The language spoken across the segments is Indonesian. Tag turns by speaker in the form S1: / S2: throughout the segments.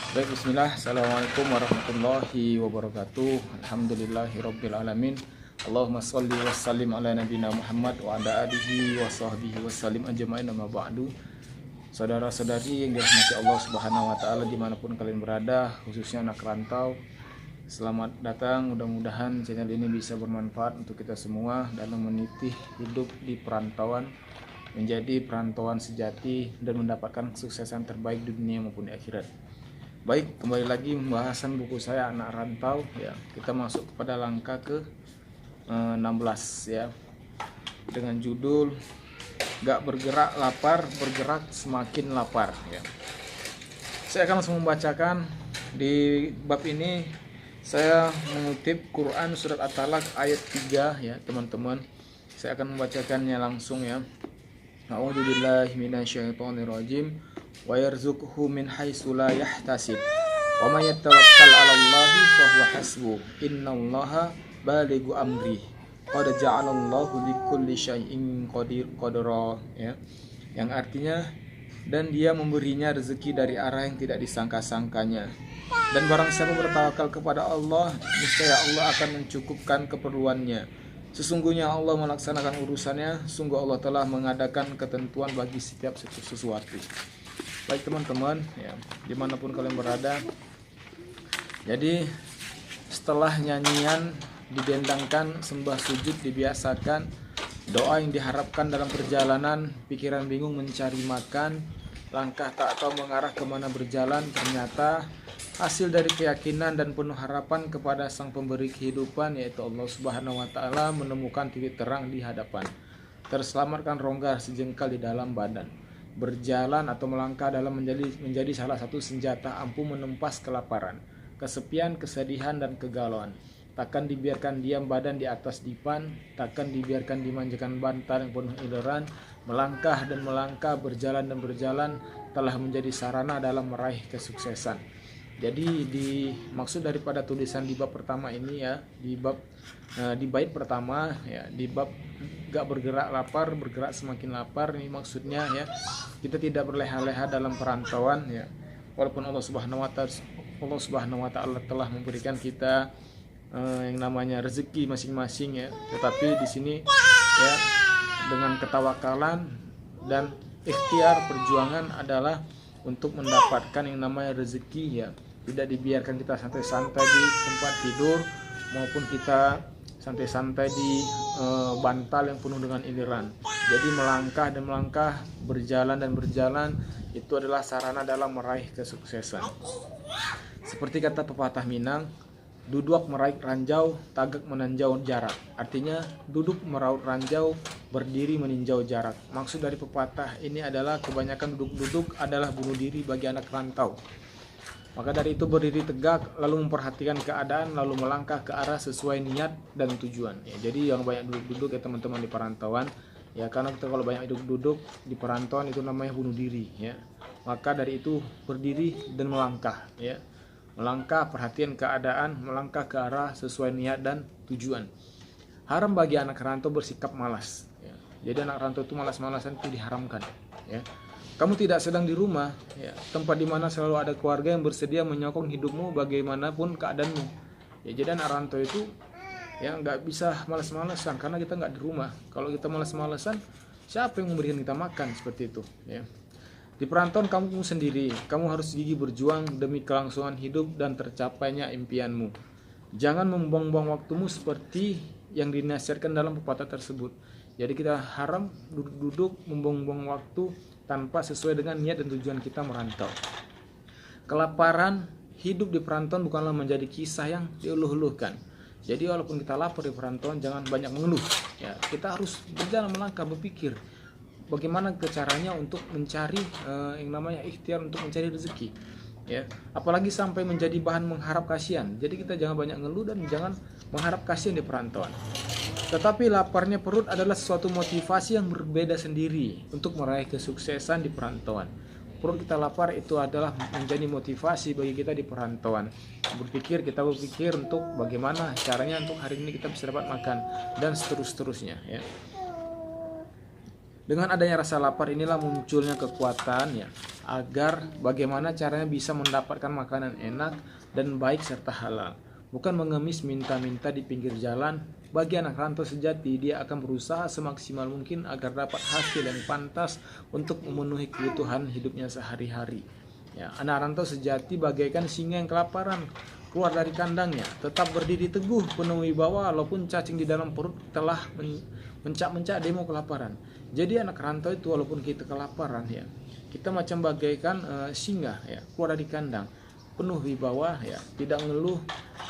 S1: Baik, bismillah. Assalamualaikum warahmatullahi wabarakatuh. Alhamdulillahirabbil alamin. Allahumma shalli wa sallim ala nabiyina Muhammad wa ala alihi wa sahbihi wa sallim ajmain, amma ba'du. Saudara-saudari yang dirahmati Allah Subhanahu wa taala dimanapun kalian berada, khususnya anak rantau, selamat datang. Mudah-mudahan channel ini bisa bermanfaat untuk kita semua dalam meniti hidup di perantauan, menjadi perantauan sejati dan mendapatkan kesuksesan terbaik di dunia maupun di akhirat. Baik, kembali lagi pembahasan buku saya Anak Rantau ya. Kita masuk kepada langkah ke 16 ya. Dengan judul Gak bergerak lapar, bergerak semakin lapar ya. Saya akan langsung membacakan di bab ini. Saya mengutip Quran surat At-Talaq ayat 3 ya, teman-teman. Saya akan membacakannya langsung ya. A'udzubillahi minasyaitonirrajim. Wa yarzuqhu min haitsu la yahtasib. Wa may yatawakkal 'alallahi fahuwa hasbuh. Innallaha balighu amri. Qad ja'alallahu likulli syai'in qadra ya. Yang artinya, dan dia memberinya rezeki dari arah yang tidak disangka-sangkanya. Dan barang siapa bertawakal kepada Allah, niscaya Allah akan mencukupkan keperluannya. Sesungguhnya Allah melaksanakan urusannya. Sungguh Allah telah mengadakan ketentuan bagi setiap sesuatu. Baik teman-teman ya, dimanapun kalian berada. Jadi setelah nyanyian didendangkan, sembah sujud dibiasakan, doa yang diharapkan dalam perjalanan, pikiran bingung mencari makan, langkah tak tahu mengarah kemana berjalan, ternyata hasil dari keyakinan dan penuh harapan kepada Sang Pemberi kehidupan, yaitu Allah Subhanahu wa taala, menemukan titik terang di hadapan. Terselamatkan rongga sejengkal di dalam badan. Berjalan atau melangkah dalam menjadi salah satu senjata ampuh menempas kelaparan, kesepian, kesedihan, dan kegalauan. Takkan dibiarkan diam badan di atas dipan, takkan dibiarkan dimanjakan bantal yang penuh ileran. Melangkah dan melangkah, berjalan dan berjalan telah menjadi sarana dalam meraih kesuksesan. Jadi dimaksud daripada tulisan di bab pertama ini ya, di bait pertama ya, di bab gak bergerak lapar, bergerak semakin lapar, ini maksudnya ya, kita tidak berleha-leha dalam perantauan ya. Walaupun Allah Subhanahu wa taala telah memberikan kita yang namanya rezeki masing-masing ya, tetapi di sini ya, dengan ketawakalan dan ikhtiar, perjuangan adalah untuk mendapatkan yang namanya rezeki ya. Tidak dibiarkan kita santai-santai di tempat tidur, maupun kita santai-santai di bantal yang penuh dengan iliran. Jadi melangkah dan melangkah, berjalan dan berjalan, itu adalah sarana dalam meraih kesuksesan. Seperti kata pepatah Minang, duduk meraih ranjau, tagak menanjau jarak. Artinya duduk meraut ranjau, berdiri meninjau jarak. Maksud dari pepatah ini adalah kebanyakan duduk-duduk adalah bunuh diri bagi anak rantau. Maka dari itu berdiri tegak, lalu memperhatikan keadaan, lalu melangkah ke arah sesuai niat dan tujuan ya. Jadi yang banyak duduk-duduk ya teman-teman di perantauan ya, karena kita kalau banyak duduk-duduk di perantauan itu namanya bunuh diri ya. Maka dari itu berdiri dan melangkah ya. Melangkah, perhatian keadaan, melangkah ke arah sesuai niat dan tujuan. Haram bagi anak rantau bersikap malas ya. Jadi anak rantau itu malas-malasan itu diharamkan ya. Kamu tidak sedang di rumah ya, tempat di mana selalu ada keluarga yang bersedia menyokong hidupmu bagaimanapun keadaanmu ya. Jadi anak rantau itu ya nggak bisa malas-malasan, karena kita nggak di rumah. Kalau kita malas-malasan, siapa yang memberikan kita makan? Seperti itu ya. Di perantauan kamu sendiri, kamu harus gigih berjuang demi kelangsungan hidup dan tercapainya impianmu. Jangan membuang-buang waktumu seperti yang dinasihatkan dalam pepatah tersebut. Jadi kita haram duduk-duduk membuang-buang waktu tanpa sesuai dengan niat dan tujuan kita merantau. Kelaparan hidup di perantauan bukanlah menjadi kisah yang diuluh-uluhkan. Jadi walaupun kita lapar di perantauan, jangan banyak mengeluh ya. Kita harus berjalan, melangkah, berpikir bagaimana caranya untuk mencari yang namanya ikhtiar untuk mencari rezeki ya. Apalagi sampai menjadi bahan mengharap kasihan. Jadi kita jangan banyak ngeluh dan jangan mengharap kasihan di perantauan. Tetapi laparnya perut adalah suatu motivasi yang berbeda sendiri untuk meraih kesuksesan di perantauan. Perut kita lapar itu adalah menjadi motivasi bagi kita di perantauan. Kita berpikir untuk bagaimana caranya untuk hari ini kita bisa dapat makan dan seterusnya ya. Dengan adanya rasa lapar inilah munculnya kekuatan ya, agar bagaimana caranya bisa mendapatkan makanan enak dan baik serta halal. Bukan mengemis minta-minta di pinggir jalan. Bagi anak rantau sejati, dia akan berusaha semaksimal mungkin agar dapat hasil yang pantas untuk memenuhi kebutuhan hidupnya sehari-hari. Ya, anak rantau sejati bagaikan singa yang kelaparan, keluar dari kandangnya, tetap berdiri teguh, penuh wibawa, walaupun cacing di dalam perut telah mencak-mencak demo kelaparan. Jadi anak rantau itu walaupun kita kelaparan ya, kita macam bagaikan singa ya, keluar dari kandang, penuh wibawa ya, tidak ngeluh,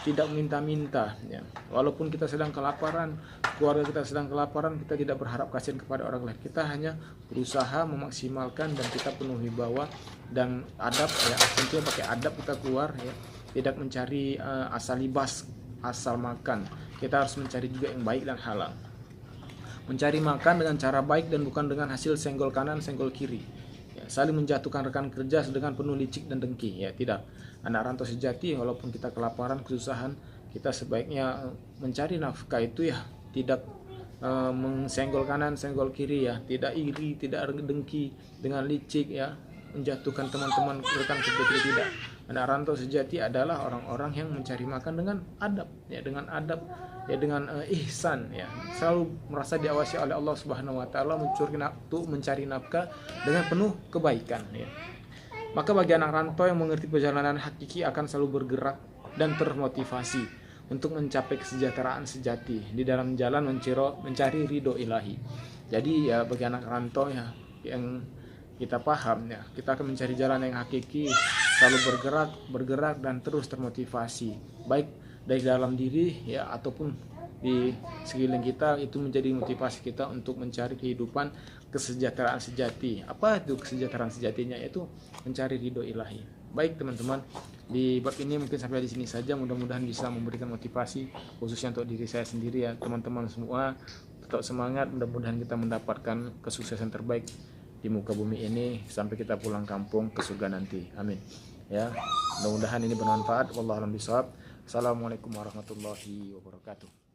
S1: tidak minta-minta ya. Walaupun kita sedang kelaparan, keluarga kita sedang kelaparan, kita tidak berharap kasihan kepada orang lain. Kita hanya berusaha memaksimalkan dan kita penuh wibawa dan adab ya. Tentunya pakai adab kita keluar ya. Tidak mencari asal libas, asal makan. Kita harus mencari juga yang baik dan halal. Mencari makan dengan cara baik dan bukan dengan hasil senggol kanan, senggol kiri. Ya, saling menjatuhkan rekan kerja dengan penuh licik dan dengki. Ya, tidak. Anak rantau sejati, walaupun kita kelaparan, kesusahan, kita sebaiknya mencari nafkah itu ya tidak mensenggol kanan, senggol kiri ya, tidak iri, tidak dengki dengan licik ya, menjatuhkan teman-teman rekan kerja, tidak. Anak rantau sejati adalah orang-orang yang mencari makan dengan adab ya, dengan adab ya, dengan ihsan ya, selalu merasa diawasi oleh Allah Subhanahu wa taala, mencari nafkah dengan penuh kebaikan ya. Maka bagi anak rantau yang mengerti perjalanan hakiki akan selalu bergerak dan termotivasi untuk mencapai kesejahteraan sejati di dalam jalan mencari ridho ilahi. Jadi ya bagi anak rantau ya yang kita paham ya, kita akan mencari jalan yang hakiki, selalu bergerak dan terus termotivasi, baik dari dalam diri ya ataupun di sekeliling kita. Itu menjadi motivasi kita untuk mencari kehidupan kesejahteraan sejati. Apa itu kesejahteraan sejatinya? Yaitu mencari ridho ilahi. Baik teman-teman, di bab ini mungkin sampai di sini saja. Mudah-mudahan bisa memberikan motivasi khususnya untuk diri saya sendiri ya. Teman-teman semua tetap semangat, mudah-mudahan kita mendapatkan kesuksesan terbaik di muka bumi ini sampai kita pulang kampung ke surga nanti. Amin. Ya, mudah-mudahan ini bermanfaat. Wallahu a'lam bishawab. Assalamualaikum warahmatullahi wabarakatuh.